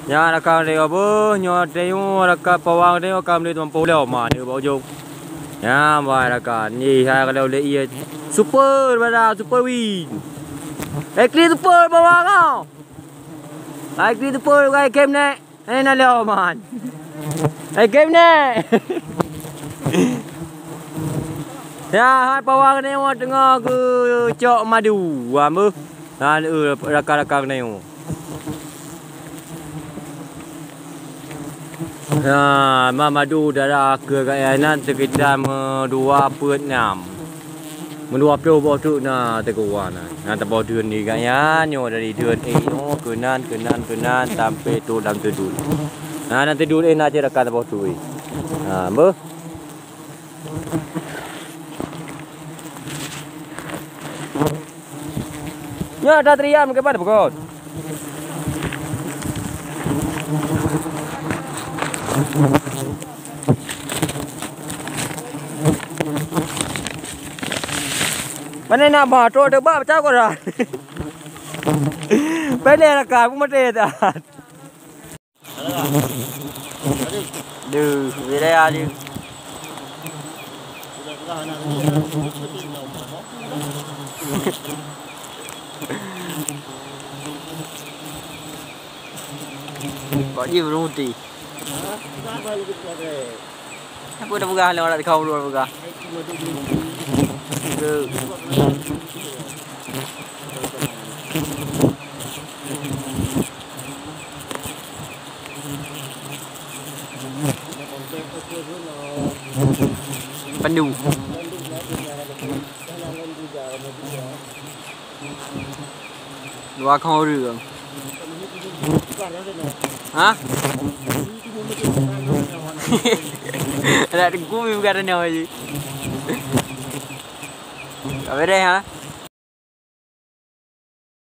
nhà là càng đều bơ nhỏ đây là cả bảoang đây càng đây toàn phố leo mà như bao dung nhà vài là cả nhì hai cái đầu lấy super bada super win cái super bảo ang không cái super cái game này này là leo mà cái game này ya hai bảo ang này mà tengah ke cok madu mơ rakan này Nah, madu darah ke kayaan sekitar 26 20 tu na teguan na tebau ดือนni kayaan nyo dari ดือนkenan sampai tu dalam tidur. Nah nanti tidur nak je rakan tebau tu. Ha ber. Ya dah teriam ke pada pokok. Mana nak bawa tu bawa macam kau dah. Pendek lah kan, pun mati dah. Duh, bila ada. Kau ni berhenti. Aku dah buka hal orang kau luar buka. Pandu. Dua kau rương. Hả? Đã đừng cúi bukan ada gì. Ở đây hả?